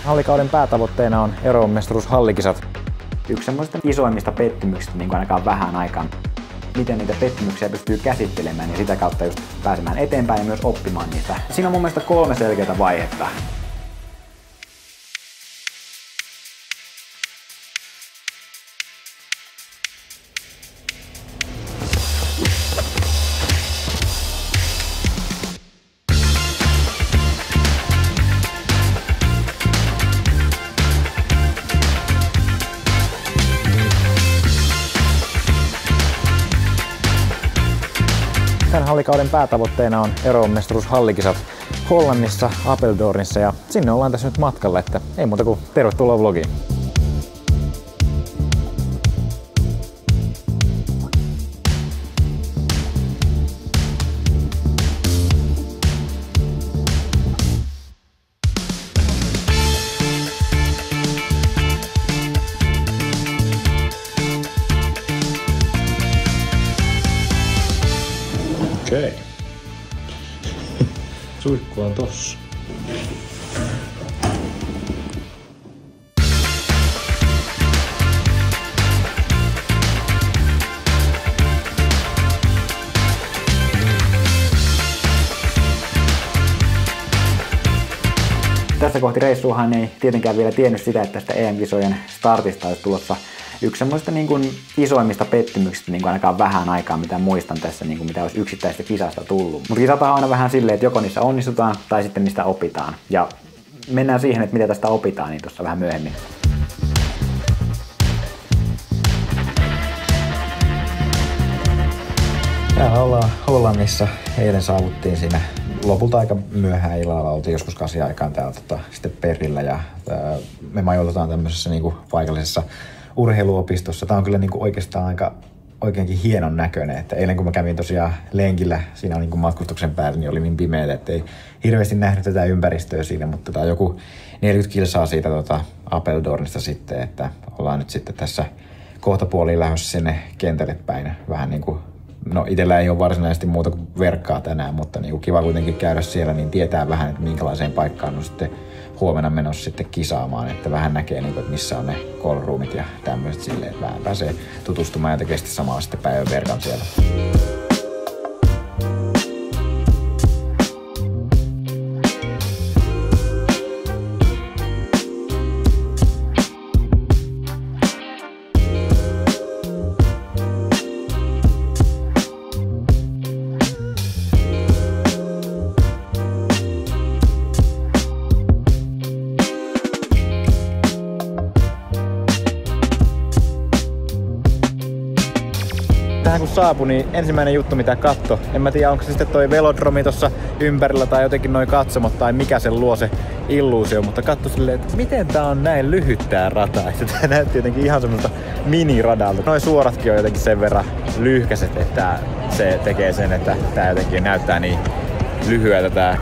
Hallikauden päätavoitteena on Euroopan mestaruushallikisat. Yksi semmoisista isoimmista pettymyksistä niin kuin ainakaan vähän aikaan. Miten niitä pettymyksiä pystyy käsittelemään ja sitä kautta just pääsemään eteenpäin ja myös oppimaan niitä. Siinä on mun mielestä 3 selkeää vaihetta. Tämän hallikauden päätavoitteena on Euroopan mestaruushallikisat Hollannissa, Apeldoornissa ja sinne ollaan tässä nyt matkalla, että ei muuta kuin tervetuloa vlogiin. Okei. Suihku on tossa. Tässä kohti reissuahan ei tietenkään vielä tiennyt sitä, että tästä EM-kisojen startista olisi tulossa yksi semmoista niin kuin isoimmista pettymyksistä niin kuin ainakaan vähän aikaa, mitä muistan tässä, niin kuin mitä olisi yksittäistä kisasta tullut. Mutta kisat on aina vähän silleen, että joko niissä onnistutaan tai sitten niistä opitaan. Ja mennään siihen, että mitä tästä opitaan, niin tuossa vähän myöhemmin. Täällä ollaan Hollannissa. Eilen saavuttiin siinä lopulta aika myöhään illalla. Oltiin joskus 8 aikaan täällä sitten perillä ja me majoitutaan tämmöisessä niinku paikallisessa urheiluopistossa. Tää on kyllä niinku oikeastaan oikeinkin hienon näköinen, että eilen kun mä kävin tosiaan lenkillä siinä niinku matkustuksen päällä, niin oli niin pimeää, että ei hirveästi nähnyt tätä ympäristöä siinä, mutta tää on joku 40 kilsaa siitä Apeldoornista sitten, että ollaan nyt sitten tässä kohta puoliin lähdössä sinne kentälle päin. Vähän niinku, no itellä ei ole varsinaisesti muuta kuin verkkaa tänään, mutta niinku kiva kuitenkin käydä siellä, niin tietää vähän, että minkälaiseen paikkaan on sitten huomenna menossa sitten kisaamaan, että vähän näkee, että missä on ne callroomit ja tämmöiset silleen, että vähän pääsee tutustumaan ja tekee sitten samalla sitten päivän verran siellä. Tähän kun saapui, niin ensimmäinen juttu mitä katto, en mä tiedä onko se sitten toi velodromi tossa ympärillä tai jotenkin noi katsomot tai mikä sen luo se illuusio, mutta katso silleen, että miten tää on näin lyhyt tää rata. Tää näytti jotenkin ihan semmoista miniradalta. Noi suoratkin on jotenkin sen verran lyhkäiset, että se tekee sen, että tää jotenkin näyttää niin lyhyeltä tää.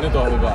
Nyt on hyvä.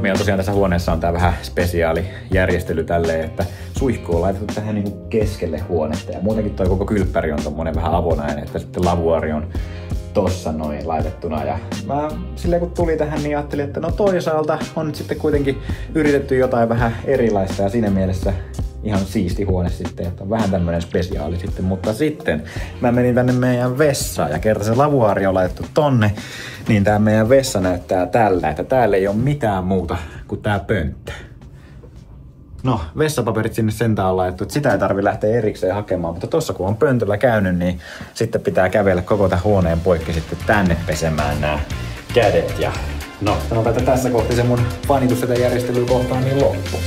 Meillä tosiaan tässä huoneessa on tää vähän spesiaali järjestely tälleen, että suihku on laitettu tähän niinku keskelle huonetta ja muutenkin toi koko kylppäri on tommonen vähän avonainen, että sitten lavuari on tossa noin laitettuna ja mä silleen kun tuli tähän niin ajattelin, että no toisaalta on nyt sitten kuitenkin yritetty jotain vähän erilaista ja siinä mielessä ihan siisti huone sitten, että on vähän tämmönen spesiaali sitten, mutta sitten mä menin tänne meidän vessaan ja kerta se lavuaari on laitettu tonne, niin tää meidän vessa näyttää tällä, että täällä ei ole mitään muuta kuin tää pönttö. No, vessapaperit sinne sentään on laitettu, että sitä ei tarvi lähteä erikseen hakemaan, mutta tossa kun on pöntöllä käynyt, niin sitten pitää kävellä koko tämän huoneen poikki sitten tänne pesemään nämä kädet ja no, sanotaan, että tässä kohti se mun fanitus tätä järjestelyä kohtaan niin loppu.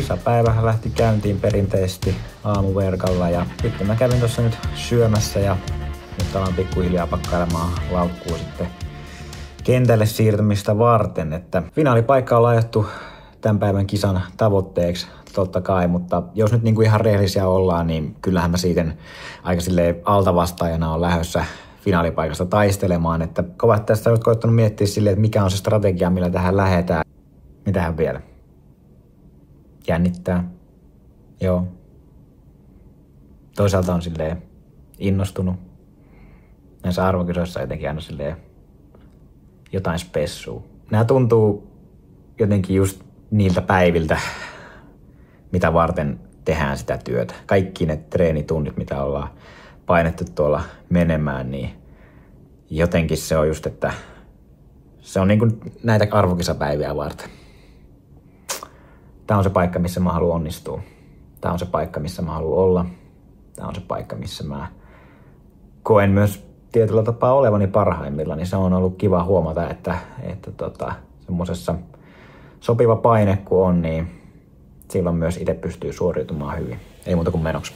kisapäivä lähti käyntiin perinteisesti aamuverkalla ja sitten mä kävin tuossa nyt syömässä ja nyt alan pikkuhiljaa pakkailemaan laukkuu sitten kentälle siirtymistä varten, että finaalipaikka on laitettu tämän päivän kisan tavoitteeksi totta kai, mutta jos nyt niinku ihan rehellisiä ollaan, niin kyllähän mä siitä aika silleen altavastaajana on lähdössä finaalipaikasta taistelemaan, että kovat tässä olet koittanut miettiä silleen, että mikä on se strategia, millä tähän lähdetään. Mitähän vielä? Jännittää. Joo. Toisaalta on silleen innostunut. Näissä arvokisoissa jotenkin aina silleen jotain spessua. Nämä tuntuu jotenkin just niiltä päiviltä, mitä varten tehdään sitä työtä. Kaikki ne treenitunnit, mitä ollaan painettu tuolla menemään, niin jotenkin se on just, että se on niin kuin näitä arvokisapäiviä varten. Tämä on se paikka, missä mä haluan onnistua. Tämä on se paikka, missä mä haluan olla. Tämä on se paikka, missä mä koen myös tietyllä tapaa olevani parhaimmilla, niin se on ollut kiva huomata, että semmoisessa sopiva paine kun on, niin silloin myös itse pystyy suoriutumaan hyvin. Ei muuta kuin menoksi.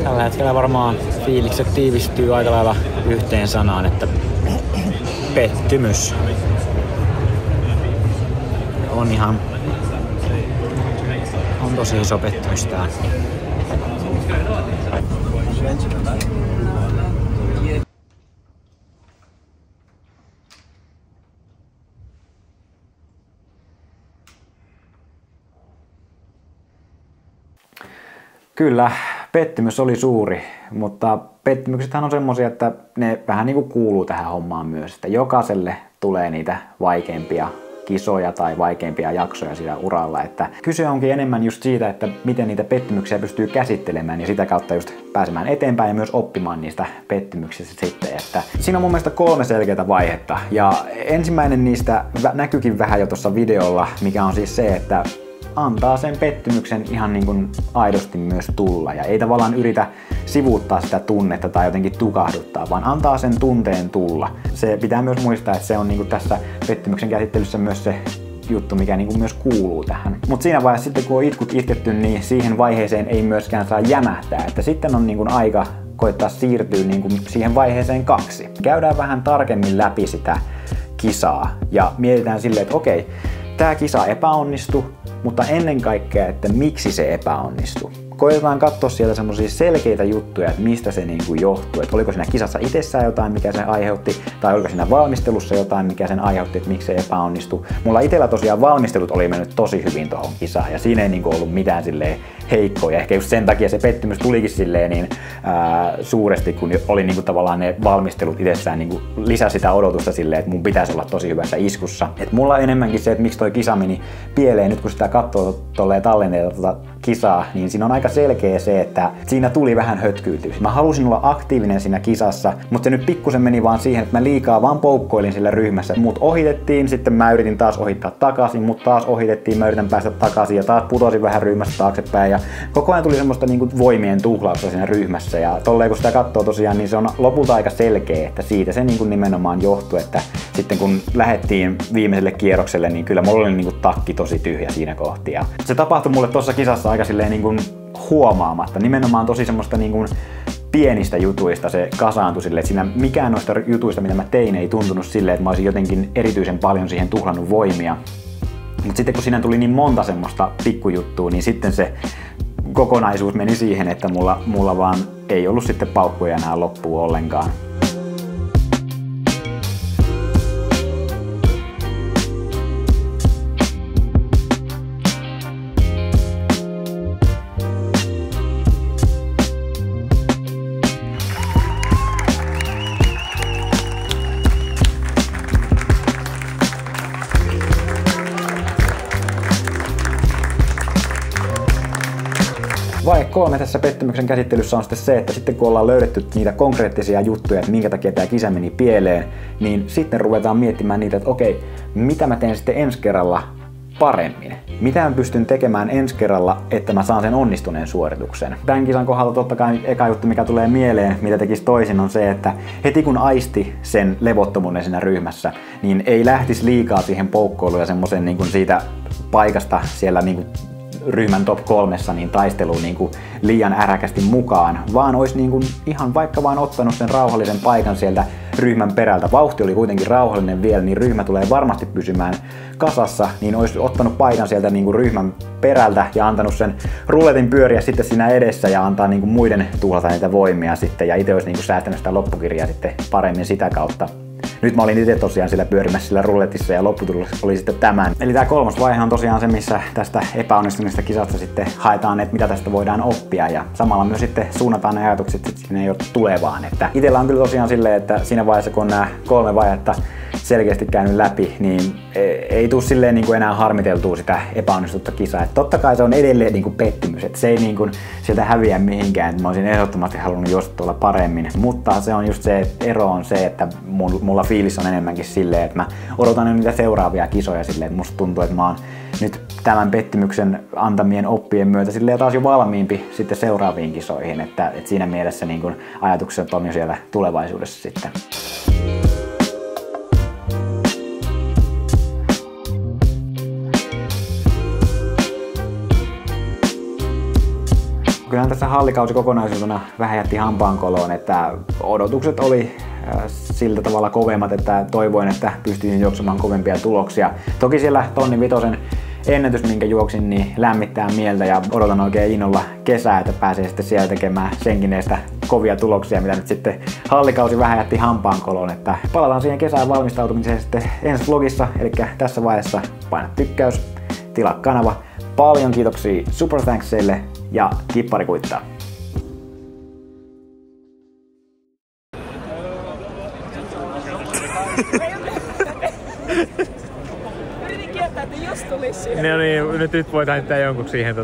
Tällä hetkellä varmaan fiilikset tiivistyy aika lailla yhteen sanaan, että pettymys on tosi iso pettymys tää. Kyllä, pettymys oli suuri, mutta pettymyksethän on semmosia, että ne vähän niin kuin kuuluu tähän hommaan myös, että jokaiselle tulee niitä vaikeimpia kisoja tai vaikeimpia jaksoja siinä uralla, että kyse onkin enemmän just siitä, että miten niitä pettymyksiä pystyy käsittelemään ja sitä kautta just pääsemään eteenpäin ja myös oppimaan niistä pettymyksistä sitten, että siinä on mun mielestä 3 selkeää vaihetta ja ensimmäinen niistä näkyykin vähän jo tuossa videolla, mikä on siis se, että antaa sen pettymyksen ihan niin kuin aidosti myös tulla ja ei tavallaan yritä sivuuttaa sitä tunnetta tai jotenkin tukahduttaa, vaan antaa sen tunteen tulla. Se pitää myös muistaa, että se on niin kuin tässä pettymyksen käsittelyssä myös se juttu, mikä niin kuin myös kuuluu tähän. Mutta siinä vaiheessa sitten kun on itkut itketty, niin siihen vaiheeseen ei myöskään saa jämähtää, että sitten on niin kuin aika koittaa siirtyä niin kuin siihen vaiheeseen 2. Käydään vähän tarkemmin läpi sitä kisaa ja mietitään silleen, että okei, tämä kisa epäonnistui, mutta ennen kaikkea, että miksi se epäonnistui. Koitetaan katsoa sieltä semmoisia selkeitä juttuja, että mistä se niinku johtuu. Että oliko siinä kisassa itsessään jotain, mikä sen aiheutti, tai oliko siinä valmistelussa jotain, mikä sen aiheutti, että miksi se epäonnistui. Mulla itsellä tosiaan valmistelut oli mennyt tosi hyvin tohon kisaan, ja siinä ei niinku ollut mitään silleen heikkoa. Ja ehkä just sen takia se pettymys tulikin silleen niin suuresti, kun oli niinku tavallaan ne valmistelut itsessään niinku lisää sitä odotusta silleen, että mun pitäisi olla tosi hyvässä iskussa. Et mulla enemmänkin se, että miksi toi kisa meni pieleen, nyt kun sitä katsoo tolleen tallenneita kisaa, niin siinä on aika selkeä se, että siinä tuli vähän hötkyytys. Mä halusin olla aktiivinen siinä kisassa, mutta se nyt pikkusen meni vaan siihen, että mä liikaa vaan poukkoilin sillä ryhmässä. Mut ohitettiin, sitten mä yritin taas ohittaa takaisin, mut taas ohitettiin, mä yritän päästä takaisin ja taas putosin vähän ryhmästä taaksepäin ja koko ajan tuli semmoista niinku voimien tuhlausta siinä ryhmässä ja tolleen kun sitä katsoo tosiaan, niin se on lopulta aika selkeä, että siitä se niinku nimenomaan johtui, että sitten kun lähdettiin viimeiselle kierrokselle, niin kyllä mulla oli niinku takki tosi tyhjä siinä kohti ja se tapahtui mulle tuossa kisassa aika silleen niinku huomaamatta. Nimenomaan tosi semmoista niin kuin pienistä jutuista se kasaantui silleen, että siinä mikään noista jutuista, mitä mä tein, ei tuntunut silleen, että mä olisin jotenkin erityisen paljon siihen tuhlannut voimia. Mutta sitten kun siinä tuli niin monta semmoista pikkujuttua, niin sitten se kokonaisuus meni siihen, että mulla vaan ei ollut sitten paukkuja enää loppuun ollenkaan. Vaihe 3 tässä pettymyksen käsittelyssä on sitten se, että sitten kun ollaan löydetty niitä konkreettisia juttuja, että minkä takia tämä kisa meni pieleen, niin sitten ruvetaan miettimään niitä, että okei, mitä mä teen sitten ensi kerralla paremmin. Mitä mä pystyn tekemään ensi kerralla, että mä saan sen onnistuneen suorituksen. Tämän kisan kohdalla totta kai eka juttu, mikä tulee mieleen, mitä tekisi toisin, on se, että heti kun aisti sen levottomuuden siinä ryhmässä, niin ei lähtisi liikaa siihen poukkoiluun ja semmoisen niin kuin siitä paikasta siellä niin kuin ryhmän top 3 niin taisteluun niin kuin liian äräkästi mukaan, vaan olisi niin kuin ihan vaikka vaan ottanut sen rauhallisen paikan sieltä ryhmän perältä. Vauhti oli kuitenkin rauhallinen vielä, niin ryhmä tulee varmasti pysymään kasassa, niin olisi ottanut paikan sieltä niin kuin ryhmän perältä ja antanut sen ruletin pyöriä sitten siinä edessä ja antaa niin kuin muiden tuhlata niitä voimia sitten ja itse olisi niin kuin säästänyt sitä loppukirjaa sitten paremmin sitä kautta. Nyt mä olin itse tosiaan siellä pyörimässä sillä ruletissa ja lopputulos oli sitten tämän. Eli tää kolmas vaihe on tosiaan se, missä tästä epäonnistuneesta kisasta sitten haetaan, että mitä tästä voidaan oppia ja samalla myös sitten suunnataan ne ajatukset sinne jo tulevaan. Että itellä on kyllä tosiaan silleen, että siinä vaiheessa kun on nämä 3 vaihetta selkeästi käynyt läpi, niin ei tule silleen niin kuin enää harmiteltua sitä epäonnistutta kisaa. Et totta kai se on edelleen niin kuin pettymys, että se ei niin kuin sieltä häviä mihinkään. Mä olisin ehdottomasti halunnut jostain tuolla paremmin, mutta se on just se, että ero on se, että mulla fiilis on enemmänkin silleen, että mä odotan jo niitä seuraavia kisoja silleen, että musta tuntuu, että mä oon nyt tämän pettymyksen antamien oppien myötä silleen taas jo valmiimpi sitten seuraaviin kisoihin, että siinä mielessä niin kuin ajatukset on jo siellä tulevaisuudessa sitten. Kyllähän tässä hallikausi kokonaisuutena vähän jätti hampaankoloon, että odotukset oli siltä tavalla kovemmat, että toivoin, että pystyisin juoksemaan kovempia tuloksia. Toki siellä tonni 5 ennätys, minkä juoksin, niin lämmittää mieltä ja odotan oikein innolla kesää, että pääsee sitten siellä tekemään senkin edestä kovia tuloksia, mitä nyt sitten hallikausi vähän jätti hampaankoloon. Että palataan siihen kesään valmistautumiseen sitten ensi vlogissa, eli tässä vaiheessa paina tykkäys, tilaa kanava. Paljon kiitoksia Super Thanksille ja kippari kuittaa. Yritin kiertää, että jos tulisi siihen. No niin, nyt voidaan tehdä jonkun siihen